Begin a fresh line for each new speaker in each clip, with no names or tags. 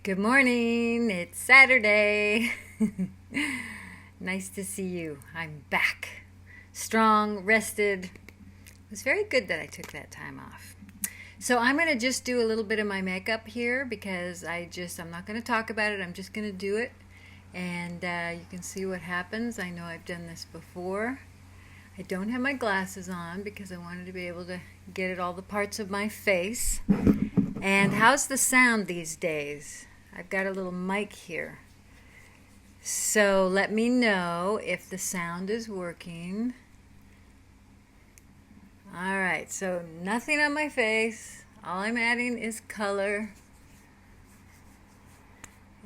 Good morning. It's Saturday. Nice to see you. I'm back. Strong, rested. It was very good that I took that time off. So I'm going to just do a little bit of my makeup here because I'm not going to talk about it. I'm just going to do it. And you can see what happens. I know I've done this before. I don't have my glasses on because I wanted to be able to get at all the parts of my face. And how's the sound these days? I've got a little mic here. So let me know if the sound is working. All right, so nothing on my face. All I'm adding is color.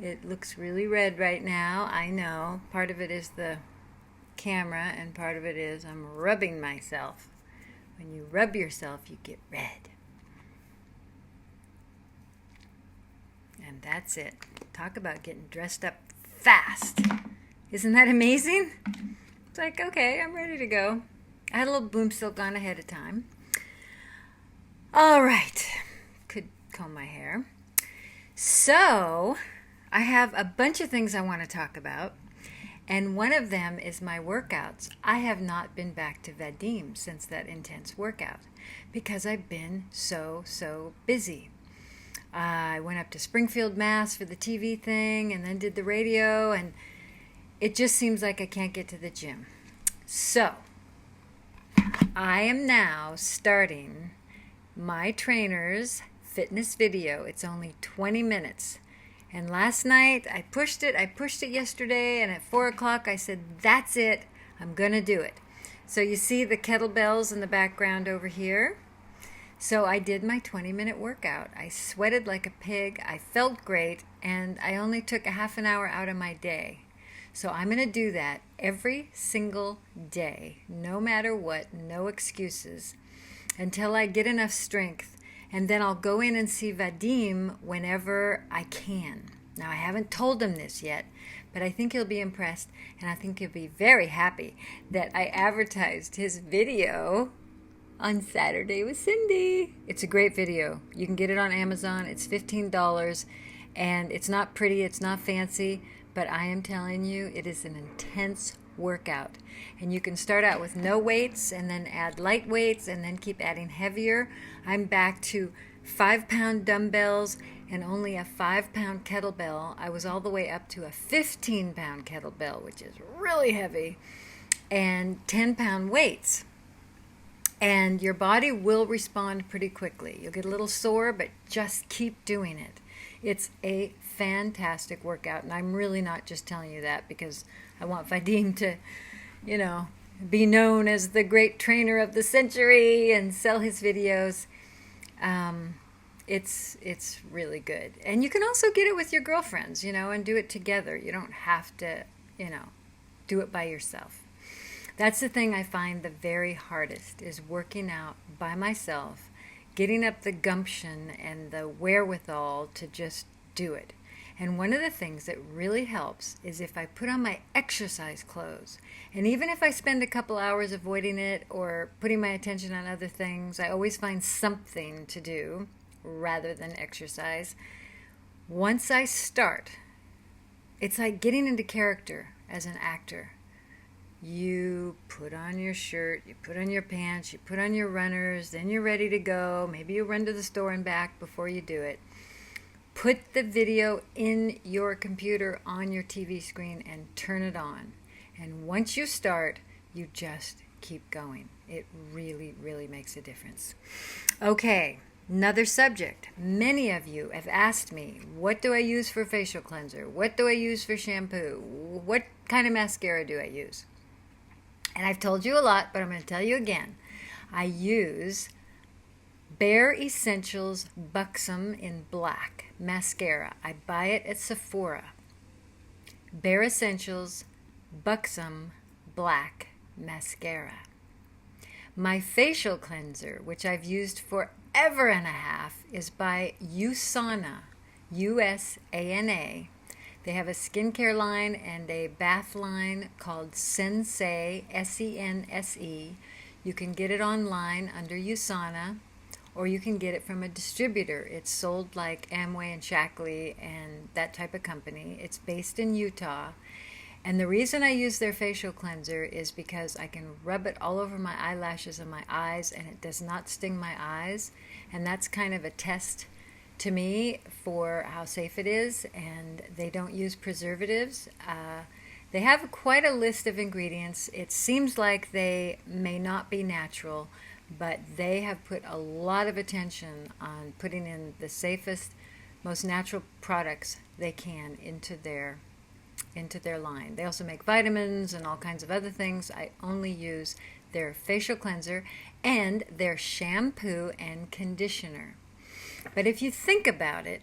It looks really red right now. I know. Part of it is the camera and part of it is I'm rubbing myself. When you rub yourself, you get red. And that's it. Talk about getting dressed up fast. Isn't that amazing? It's like, okay, I'm ready to go. I had a little boom silk on ahead of time. All right. Could comb my hair. So, I have a bunch of things I want to talk about. And one of them is my workouts. I have not been back to Vadim since that intense workout because I've been so busy. I went up to Springfield, Mass for the TV thing and then did the radio, and it just seems like I can't get to the gym. So, I am now starting my trainer's fitness video. It's only 20 minutes. And last night I pushed it yesterday, and at 4 o'clock I said, that's it, I'm going to do it. So you see the kettlebells in the background over here? So I did my 20-minute workout. I sweated like a pig. I felt great, and I only took a half an hour out of my day. So I'm going to do that every single day, no matter what, no excuses, until I get enough strength. And then I'll go in and see Vadim whenever I can. Now, I haven't told him this yet, but I think he'll be impressed, and I think he'll be very happy that I advertised his video on Saturday with Cindy. It's a great video. You can get it on Amazon. It's $15, and it's not pretty, it's not fancy, but I am telling you, it is an intense workout. And you can start out with no weights and then add light weights and then keep adding heavier. I'm back to 5-pound dumbbells and only a 5-pound kettlebell. I was all the way up to a 15-pound kettlebell, which is really heavy, and 10-pound weights. And your body will respond pretty quickly. You'll get a little sore, but just keep doing it. It's a fantastic workout, and I'm really not just telling you that because I want Vadim to, be known as the great trainer of the century and sell his videos. It's really good. And you can also get it with your girlfriends, and do it together. You don't have to, do it by yourself. That's the thing I find the very hardest is working out by myself, getting up the gumption and the wherewithal to just do it. And one of the things that really helps is if I put on my exercise clothes. And even if I spend a couple hours avoiding it or putting my attention on other things, I always find something to do rather than exercise. Once I start, it's like getting into character as an actor. You put on your shirt, you put on your pants, you put on your runners, then you're ready to go. Maybe you run to the store and back before you do it. Put the video in your computer on your TV screen and turn it on. And once you start, you just keep going. It really, really makes a difference. Okay, another subject. Many of you have asked me, what do I use for facial cleanser? What do I use for shampoo? What kind of mascara do I use? And I've told you a lot, but I'm going to tell you again. I use Bare Essentials Buxom in Black mascara. I buy it at Sephora. Bare Essentials Buxom Black mascara. My facial cleanser, which I've used forever and a half, is by USANA, USANA. They have a skincare line and a bath line called Sensei, Sense. You can get it online under USANA, or you can get it from a distributor. It's sold like Amway and Shackley and that type of company. It's based in Utah. And the reason I use their facial cleanser is because I can rub it all over my eyelashes and my eyes, and it does not sting my eyes. And that's kind of a test to me for how safe it is. And they don't use preservatives. They have quite a list of ingredients. It seems like they may not be natural, but they have put a lot of attention on putting in the safest, most natural products they can into their line. They also make vitamins and all kinds of other things. I only use their facial cleanser and their shampoo and conditioner. But if you think about it,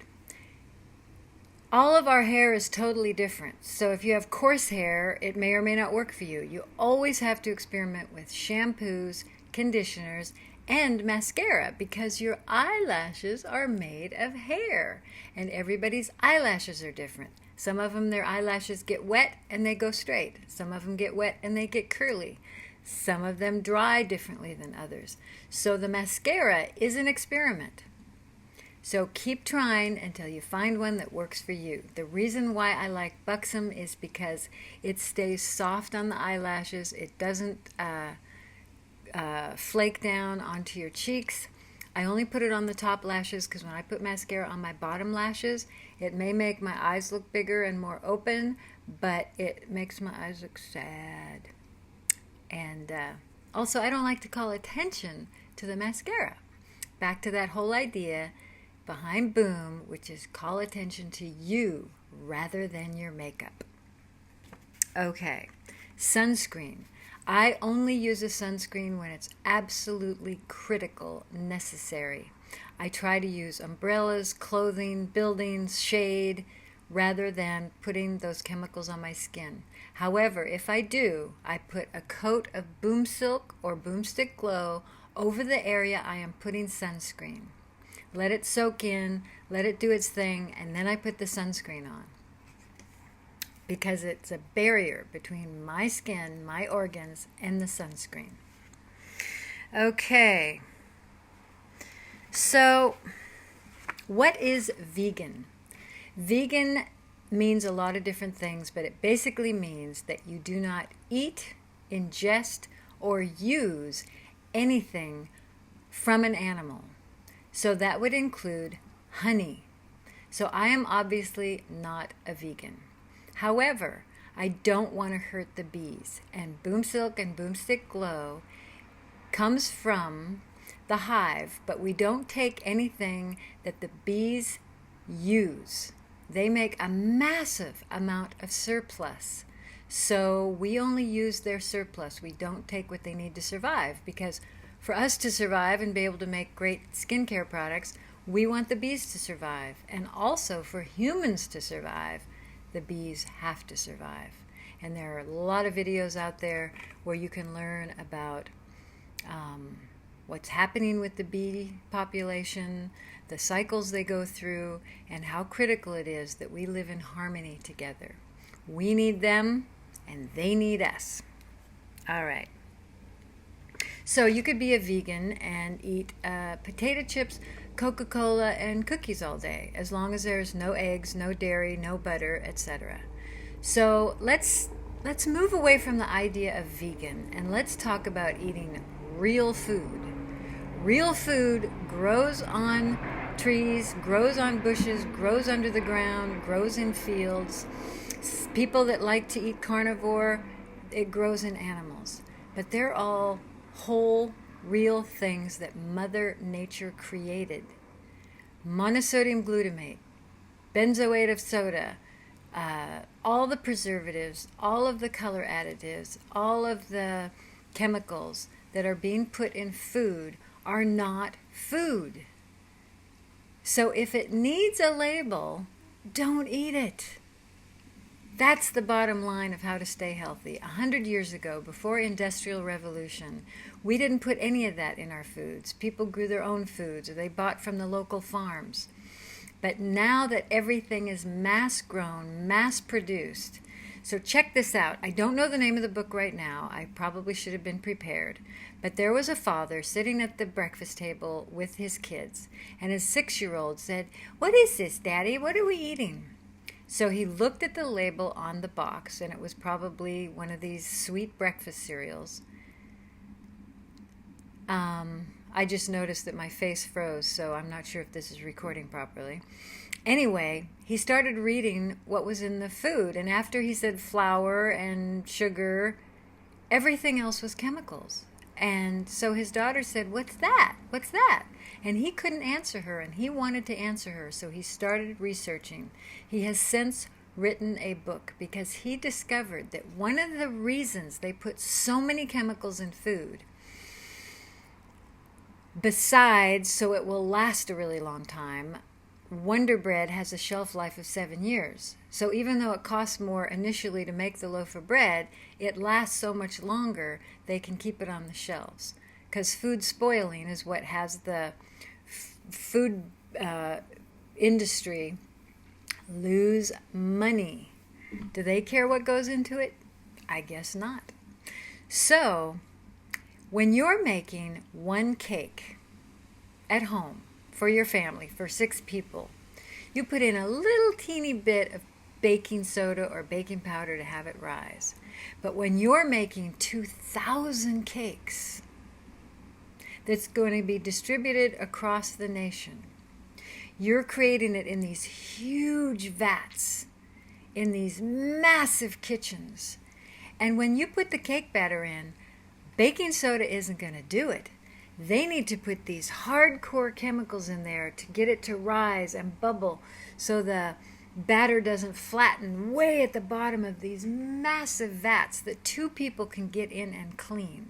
all of our hair is totally different. So if you have coarse hair, it may or may not work for you. You always have to experiment with shampoos, conditioners, and mascara, because your eyelashes are made of hair, and everybody's eyelashes are different. Some of them, their eyelashes get wet and they go straight. Some of them get wet and they get curly. Some of them dry differently than others. So the mascara is an experiment. So keep trying until you find one that works for you. The reason why I like Buxom is because it stays soft on the eyelashes. It doesn't flake down onto your cheeks. I only put it on the top lashes because when I put mascara on my bottom lashes, it may make my eyes look bigger and more open, but it makes my eyes look sad. And also, I don't like to call attention to the mascara. Back to that whole idea behind Boom, which is call attention to you rather than your makeup. Okay, sunscreen. I only use a sunscreen when it's absolutely critical, necessary. I try to use umbrellas, clothing, buildings, shade, rather than putting those chemicals on my skin. However, if I do, I put a coat of Boom Silk or Boomstick Glow over the area I am putting sunscreen. Let it soak in, let it do its thing, and then I put the sunscreen on. Because it's a barrier between my skin, my organs, and the sunscreen. Okay. So, what is vegan? Vegan means a lot of different things, but it basically means that you do not eat, ingest, or use anything from an animal. So that would include honey. So I am obviously not a vegan. However, I don't want to hurt the bees, and Boom Silk and Boomstick Glow comes from the hive, but we don't take anything that the bees use. They make a massive amount of surplus, so we only use their surplus. We don't take what they need to survive, because for us to survive and be able to make great skincare products, we want the bees to survive, and also for humans to survive, the bees have to survive. And there are a lot of videos out there where you can learn about what's happening with the bee population, the cycles they go through, and how critical it is that we live in harmony together. We need them, and they need us. All right. So you could be a vegan and eat potato chips, Coca-Cola, and cookies all day, as long as there's no eggs, no dairy, no butter, etc. So let's move away from the idea of vegan, and let's talk about eating real food. Real food grows on trees, grows on bushes, grows under the ground, grows in fields. People that like to eat carnivore, it grows in animals. But they're all whole, real things that Mother Nature created. Monosodium glutamate, benzoate of soda, all the preservatives, all of the color additives, all of the chemicals that are being put in food are not food. So if it needs a label, don't eat it. That's the bottom line of how to stay healthy. 100 years ago, before Industrial Revolution, we didn't put any of that in our foods. People grew their own foods, or they bought from the local farms. But now that everything is mass-grown, mass-produced, So check this out. I don't know the name of the book right now. I probably should have been prepared. But there was a father sitting at the breakfast table with his kids, and his 6-year-old said, "What is this, Daddy? What are we eating?" So he looked at the label on the box, and it was probably one of these sweet breakfast cereals. I just noticed that my face froze, so I'm not sure if this is recording properly. Anyway, he started reading what was in the food, and after he said flour and sugar, everything else was chemicals. And so his daughter said, "What's that? What's that?" And he couldn't answer her, and he wanted to answer her, so he started researching. He has since written a book because he discovered that one of the reasons they put so many chemicals in food, besides so it will last a really long time, Wonder Bread has a shelf life of 7 years. So even though it costs more initially to make the loaf of bread, it lasts so much longer they can keep it on the shelves. Because food spoiling is what has the food industry lose money. Do they care what goes into it? I guess not. So when you're making one cake at home for your family, for 6 people, you put in a little teeny bit of baking soda or baking powder to have it rise. But when you're making 2,000 cakes that's going to be distributed across the nation, you're creating it in these huge vats, in these massive kitchens. And when you put the cake batter in, baking soda isn't going to do it. They need to put these hardcore chemicals in there to get it to rise and bubble so the batter doesn't flatten way at the bottom of these massive vats that 2 people can get in and clean.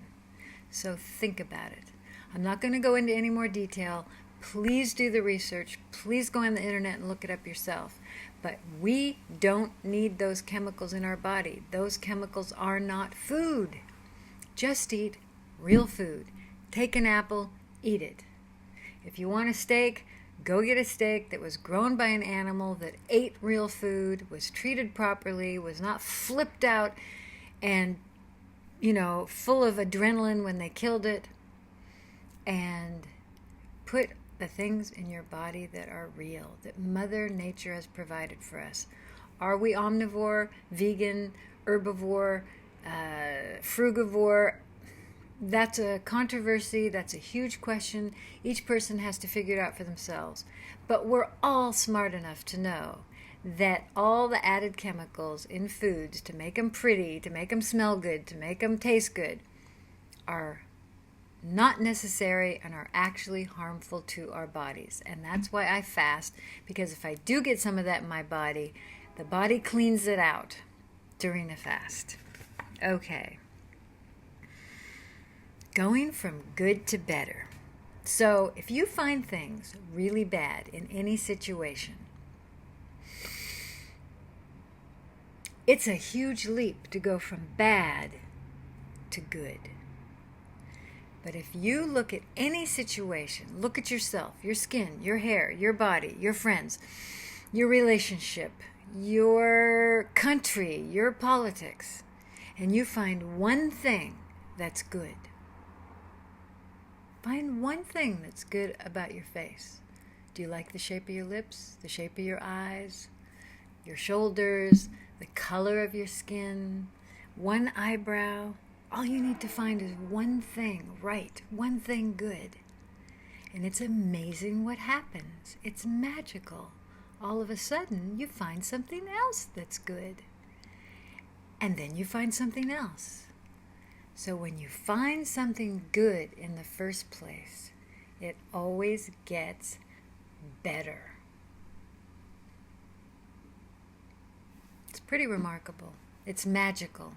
So think about it. I'm not going to go into any more detail. Please do the research. Please go on the internet and look it up yourself. But we don't need those chemicals in our body. Those chemicals are not food. Just eat real food. Take an apple, eat it. If you want a steak, go get a steak that was grown by an animal that ate real food, was treated properly, was not flipped out and, full of adrenaline when they killed it. And put the things in your body that are real, that Mother Nature has provided for us. Are we omnivore, vegan, herbivore, frugivore? That's a controversy. That's a huge question. Each person has to figure it out for themselves. But we're all smart enough to know that all the added chemicals in foods to make them pretty, to make them smell good, to make them taste good, are not necessary and are actually harmful to our bodies. And that's why I fast, because if I do get some of that in my body, the body cleans it out during a fast. Okay. Going from good to better. So if you find things really bad in any situation, it's a huge leap to go from bad to good. But if you look at any situation, look at yourself, your skin, your hair, your body, your friends, your relationship, your country, your politics, and you find one thing that's good. Find one thing that's good about your face. Do you like the shape of your lips, the shape of your eyes, your shoulders, the color of your skin, one eyebrow? All you need to find is one thing right, one thing good. And it's amazing what happens. It's magical. All of a sudden, you find something else that's good. And then you find something else. So when you find something good in the first place, it always gets better. It's pretty remarkable. It's magical.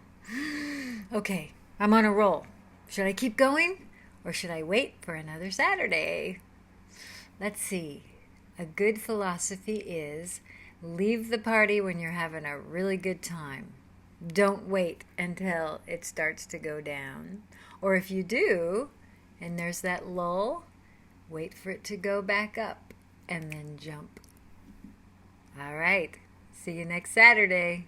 Okay, I'm on a roll. Should I keep going or should I wait for another Saturday? Let's see. A good philosophy is leave the party when you're having a really good time. Don't wait until it starts to go down. Or if you do, and there's that lull, wait for it to go back up and then jump. All right. See you next Saturday.